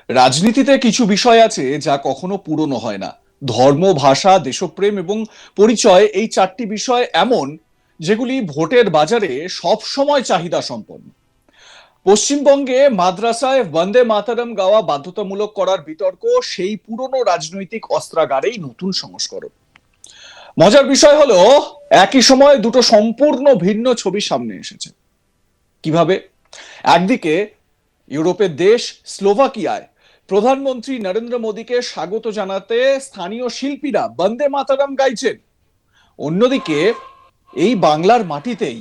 রাজনীতিতে কিছু বিষয় আছে যা কখনো পুরনো হয় না। ধর্ম, ভাষা, দেশপ্রেম এবং পরিচয়, এই চারটি বিষয় এমন যেগুলি ভোটের বাজারে সব সময় চাহিদা সম্পন্ন। পশ্চিমবঙ্গে মাদ্রাসায় বন্দে মাতারম গাওয়া বাধ্যতামূলক করার বিতর্ক সেই পুরনো রাজনৈতিক অস্ত্রাগারেই নতুন সংস্করণ। মজার বিষয় হলো, একই সময় দুটো সম্পূর্ণ ভিন্ন ছবি সামনে এসেছে। কিভাবে? একদিকে ইউরোপের দেশ স্লোভাকিয়ায় প্রধানমন্ত্রী নরেন্দ্র মোদীকে স্বাগত জানাতে স্থানীয় শিল্পীরা বন্দে মাতারাম গাইছেন। অন্যদিকে এই বাংলার মাটিতেই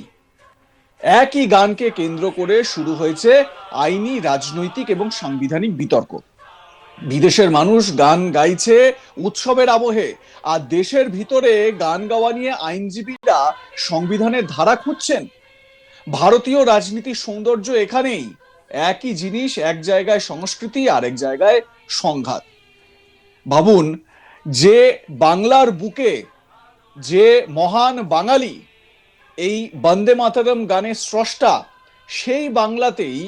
একই গানকে কেন্দ্র করে শুরু হয়েছে আইনি, রাজনৈতিক এবং সাংবিধানিক বিতর্ক। বিদেশের মানুষ গান গাইছে উৎসবের আবহে, আর দেশের ভিতরে গান গাওয়া নিয়ে আইনজীবীরা সংবিধানের ধারা খুঁজছেন। ভারতীয় রাজনীতির সৌন্দর্য এখানেই। একই জিনিস, এক জায়গায় সংস্কৃতি, আর এক জায়গায় সংঘাত। ভাবুন, যে বাংলার বুকে যে মহান বাঙালি, এই বন্দে মাতরম গানের স্রষ্টা, সেই বাংলাতেই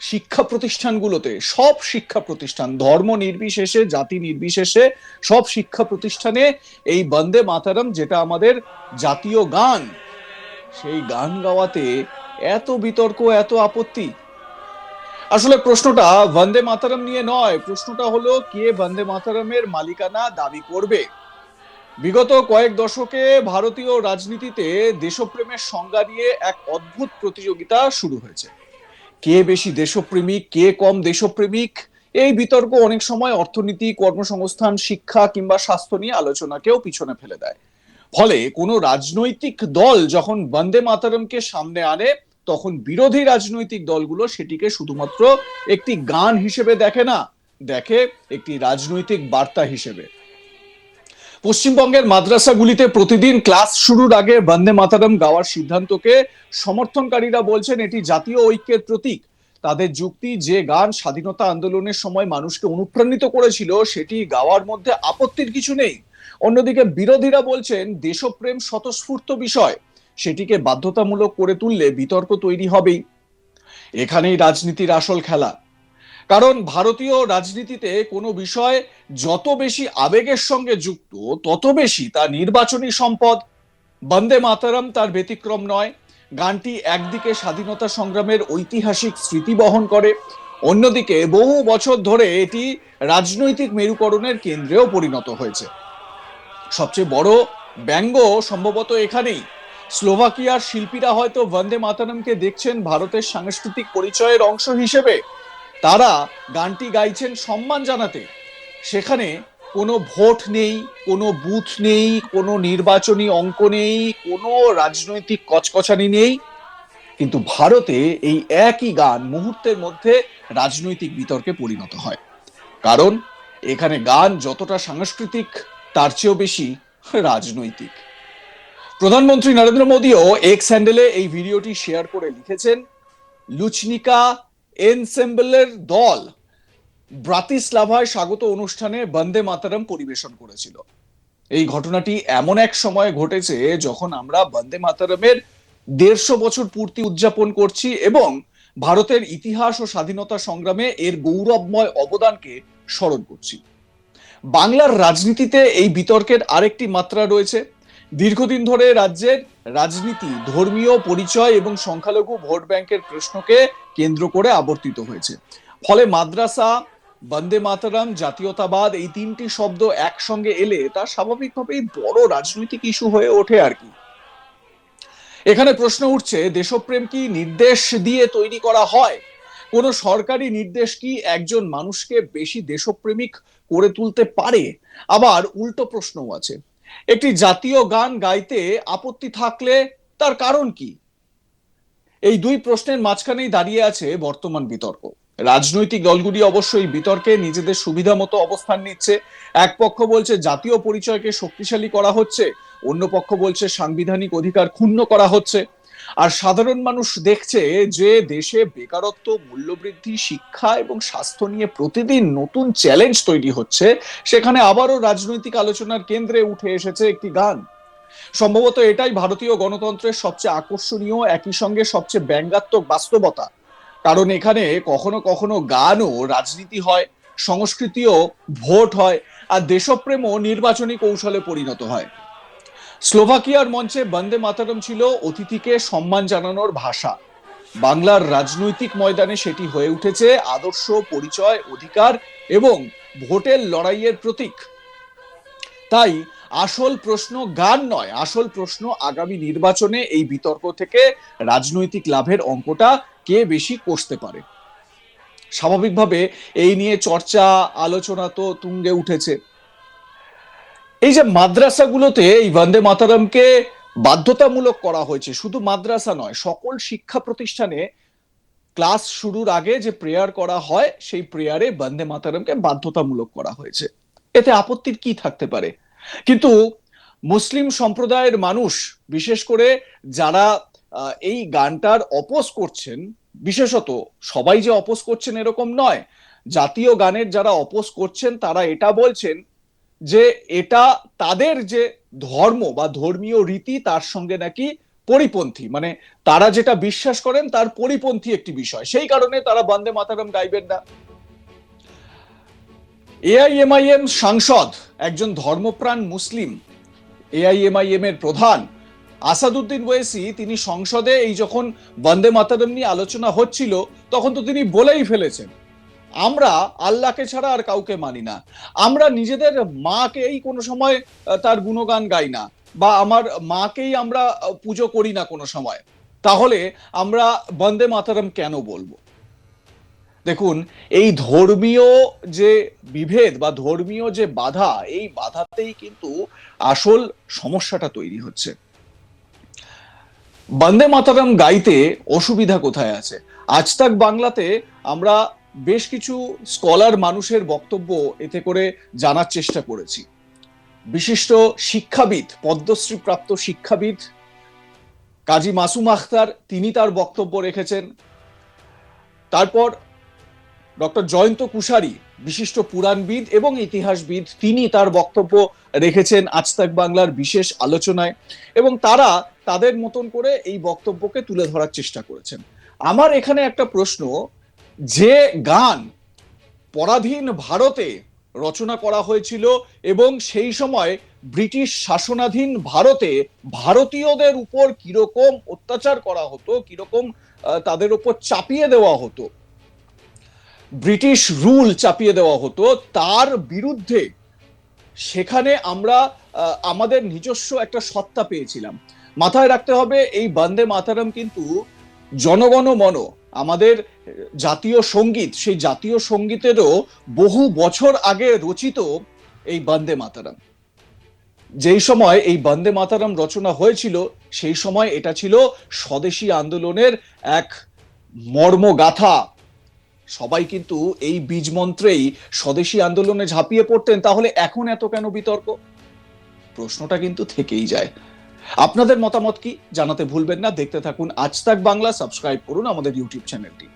শিক্ষা প্রতিষ্ঠানগুলোতে, সব শিক্ষা প্রতিষ্ঠান, ধর্ম নির্বিশেষে, জাতি নির্বিশেষে, সব শিক্ষা প্রতিষ্ঠানে এই বন্দে মাতরম, যেটা আমাদের জাতীয় গান, সেই গান গাওয়াতে এত বিতর্ক, এত আপত্তি। আসলে প্রশ্নটা বন্দে মাতরম নিয়ে নয়, প্রশ্নটা হলো কে বন্দে মাতরমের মালিকানা দাবি করবে। বিগত কয়েক দশকে ভারতীয় রাজনীতিতে দেশপ্রেমের সংজ্ঞা নিয়ে এক অদ্ভুত প্রতিযোগিতা শুরু হয়েছে। কে বেশি দেশপ্রেমিক, কে কম দেশপ্রেমিক, এই বিতর্ক অনেক সময় অর্থনীতি, কর্মসংস্থান, শিক্ষা কিংবা স্বাস্থ্য নিয়ে আলোচনাকেও পিছনে ফেলে দেয়। ফলে কোনো রাজনৈতিক দল যখন বন্দে মাতরমকে সামনে আনে, তখন বিরোধী রাজনৈতিক দলগুলো সেটিকে শুধুমাত্র একটি গান হিসেবে দেখে না, দেখে একটি রাজনৈতিক বার্তা হিসেবে। পশ্চিমবঙ্গের মাদ্রাসাগুলিতে প্রতিদিন ক্লাস শুরুর আগে বন্দে মাতরম গাওয়ার সিদ্ধান্তকে সমর্থনকারীরা বলছেন এটি জাতীয় ঐক্যের প্রতীক। তাদের যুক্তি, যে গান স্বাধীনতা আন্দোলনের সময় মানুষকে অনুপ্রাণিত করেছিল, সেটি গাওয়ার মধ্যে আপত্তির কিছু নেই। অন্যদিকে বিরোধীরা বলছেন দেশপ্রেম স্বতঃস্ফূর্ত বিষয়, সেটিকে বাধ্যতামূলক করে তুললে বিতর্ক তৈরি হবেই। এখানেই রাজনীতির আসল খেলা। কারণ ভারতীয় রাজনীতিতে কোনো বিষয় যত বেশি আবেগের সঙ্গে যুক্ত, তত বেশি তা নির্বাচনী সম্পদ। বন্দে মাতরম তার ব্যতিক্রম নয়। গানটি একদিকে স্বাধীনতা সংগ্রামের ঐতিহাসিক স্মৃতি বহন করে, অন্যদিকে বহু বছর ধরে এটি রাজনৈতিক মেরুকরণের কেন্দ্রেও পরিণত হয়েছে। সবচেয়ে বড় ব্যঙ্গ সম্ভবত এখানেই। স্লোভাকিয়ার শিল্পীরা হয়তো বন্দে মাতরমকে দেখছেন ভারতের সাংস্কৃতিক পরিচয়ের অংশ হিসেবে। তারা গানটি গাইছেন সম্মান জানাতে। সেখানে কোনো ভোট নেই, কোনো বুথ নেই, কোনো নির্বাচনী অঙ্ক নেই, কোনো রাজনৈতিক কচকচানি নেই। কিন্তু ভারতে এই একই গান মুহূর্তের মধ্যে রাজনৈতিক বিতর্কে পরিণত হয়। কারণ এখানে গান যতটা সাংস্কৃতিক, তার চেয়েও বেশি রাজনৈতিক। প্রধানমন্ত্রী নরেন্দ্র মোদীও এক্স হ্যান্ডেলে এই ভিডিওটি শেয়ার করে লিখেছেন, লুচনিকা এনসেম্বলের দল ব্রাতিস্লাভায় স্বাগত অনুষ্ঠানে বন্দে মাতরম পরিবেশন করেছিল। এই ঘটনাটি এমন এক সময় ঘটেছে যখন আমরা বন্দে মাতরমের 150 বছর পূর্তি উদযাপন করছি এবং ভারতের ইতিহাস ও স্বাধীনতা সংগ্রামে এর গৌরবময় অবদানকে স্মরণ করছি। বাংলার রাজনীতিতে এই বিতর্কের আরেকটি মাত্রা রয়েছে। দীর্ঘদিন ধরে রাজ্যের রাজনীতি ধর্মীয় পরিচয় এবং সংখ্যালঘু ভোট ব্যাংকের প্রশ্নকে কেন্দ্র করে আবর্তিত হয়েছে। ফলে মাদ্রাসা, বন্দে মাতরম, জাতীয়তাবাদ, এই তিনটি শব্দ একসঙ্গে এলে তা স্বাভাবিকভাবেই বড় রাজনৈতিক ইস্যু হয়ে ওঠে আর কি। এখানে প্রশ্ন উঠছে, দেশপ্রেম কি নির্দেশ দিয়ে তৈরি করা হয়? কোন সরকারি নির্দেশ কি একজন মানুষকে বেশি দেশপ্রেমিক করে তুলতে পারে? আবার উল্টো প্রশ্নও আছে, একটি জাতীয় গান গাইতে আপত্তি থাকলে তার কারণ কি? এই দুই প্রশ্নের মাঝখানেই দাঁড়িয়ে আছে বর্তমান বিতর্ক। রাজনৈতিক দলগুলি অবশ্যই বিতর্কে নিজেদের সুবিধা মতো অবস্থান নিচ্ছে। এক পক্ষ বলছে জাতীয় পরিচয়কে শক্তিশালী করা হচ্ছে, অন্য পক্ষ বলছে সাংবিধানিক অধিকার ক্ষুণ্ণ করা হচ্ছে। আর সাধারণ মানুষ দেখছে যে দেশে বেকারত্ব, মূল্যবৃদ্ধি, শিক্ষা এবং স্বাস্থ্য নিয়ে প্রতিদিন নতুন চ্যালেঞ্জ তৈরি হচ্ছে, সেখানে আবারও রাজনৈতিক আলোচনার কেন্দ্রে উঠে এসেছে একটি গান। সম্ভবত এটাই ভারতীয় গণতন্ত্রের সবচেয়ে আকর্ষণীয়, একই সঙ্গে সবচেয়ে ব্যঙ্গাত্মক বাস্তবতা। কারণ এখানে কখনো কখনো গানও রাজনীতি হয়, সংস্কৃতিও ভোট হয়, আর দেশপ্রেমও নির্বাচনী কৌশলে পরিণত হয়। স্লোভাকিয়ার মঞ্চে বন্দে মাতরম ছিল অতিথিকে সম্মান জানানোর ভাষা। বাংলার রাজনৈতিক ময়দানে সেটি হয়ে উঠেছে আদর্শ, পরিচয়, অধিকার এবং ভোটের লড়াইয়ের প্রতীক। তাই আসল প্রশ্ন গান নয়, আসল প্রশ্ন আগামী নির্বাচনে এই বিতর্ক থেকে রাজনৈতিক লাভের অঙ্কটা কে বেশি কষতে পারে। স্বাভাবিকভাবে এই নিয়ে চর্চা, আলোচনা তো তুঙ্গে উঠেছে। এই যে মাদ্রাসাগুলোতে এই বন্দে মাতরমকে বাধ্যতামূলক করা হয়েছে, শুধু মাদ্রাসা নয়, সকল শিক্ষা প্রতিষ্ঠানে ক্লাস শুরুর আগে যে প্রেয়ার করা হয় সেই প্রেয়ারে বন্দে মাতরমকে বাধ্যতামূলক করা হয়েছে। এতে আপত্তির কি থাকতে পারে? কিন্তু মুসলিম সম্প্রদায়ের মানুষ, বিশেষ করে যারা এই গানটার অপোজ করছেন, বিশেষত সবাই যে অপোজ করছেন এরকম নয়, জাতীয় গানের যারা অপোজ করছেন তারা এটা বলছেন যে এটা তাদের যে ধর্ম বা ধর্মীয় রীতি তার সঙ্গে নাকি পরিপন্থী, মানে তারা যেটা বিশ্বাস করেন তার পরিপন্থী একটি বিষয়, সেই কারণে তারা বন্দে মাতরম গাইবেন না। এআইএমআইএম সাংসদ, একজন ধর্মপ্রাণ মুসলিম, এআইএমআইএম এর প্রধান আসাদুদ্দিন ওয়েসি, তিনি সংসদে এই যখন বন্দে মাতরম নিয়ে আলোচনা হচ্ছিল তখন তো তিনি বলেই ফেলেছেন, আমরা আল্লাহকে ছাড়া আর কাউকে মানি না, আমরা নিজেদের মাকেই কোনো সময় তার গুণগান গাই না, বা আমার মাকেই আমরা পুজো করি না কোনো সময়, তাহলে আমরা বন্দে মাতরম কেন বলবো? দেখুন, এই ধর্মীয় যে বিভেদ বা ধর্মীয় যে বাধা, এই বাধাতেই কিন্তু আসল সমস্যাটা তৈরি হচ্ছে। বন্দে মাতরম গাইতে অসুবিধা কোথায় আছে? আজ তাক বাংলাতে আমরা বেশ কিছু স্কলার মানুষের বক্তব্য এতে করে জানার চেষ্টা করেছি। বিশিষ্ট শিক্ষাবিদ, পদ্মশ্রী প্রাপ্ত শিক্ষাবিদ কাজী মাসুম আখতার, তিনি তার বক্তব্য রেখেছেন। তারপর ডক্টর জয়ন্ত কুশারি, বিশিষ্ট পুরাণবিদ এবং ইতিহাসবিদ, তিনি তার বক্তব্য রেখেছেন আজ তাক বাংলার বিশেষ আলোচনায়, এবং তারা তাদের মতন করে এই বক্তব্যকে তুলে ধরার চেষ্টা করেছেন। আমার এখানে একটা প্রশ্ন, যে গান পরাধীন ভারতে রচনা করা হয়েছিল এবং সেই সময় ব্রিটিশ শাসনাধীন ভারতে ভারতীয়দের উপর কিরকম অত্যাচার করা হতো, কিরকম তাদের উপর চাপিয়ে দেওয়া হতো, ব্রিটিশ রুল চাপিয়ে দেওয়া হতো, তার বিরুদ্ধে সেখানে আমরা আমাদের নিজস্ব একটা সত্তা পেয়েছিলাম। মাথায় রাখতে হবে, এই বন্দে মাতরম কিন্তু জনগণ মন, আমাদের জাতীয় সঙ্গীত, সেই জাতীয় সঙ্গীতেরও বহু বছর আগে রচিত এই বন্দে মাতরম। যেই সময় এই বন্দে মাতরম রচনা হয়েছিল সেই সময় এটা ছিল স্বদেশী আন্দোলনের এক মর্মগাথা। সবাই কিন্তু এই বীজ মন্ত্রেই স্বদেশী আন্দোলনে ঝাঁপিয়ে পড়তেন। তাহলে এখন এত কেন বিতর্ক? প্রশ্নটা কিন্তু থেকেই যায়। আপনাদের মতামত কি জানাতে ভুলবেন না। দেখতে থাকুন আজ তাক বাংলা, সাবস্ক্রাইব করুন আমাদের ইউটিউব চ্যানেলটি।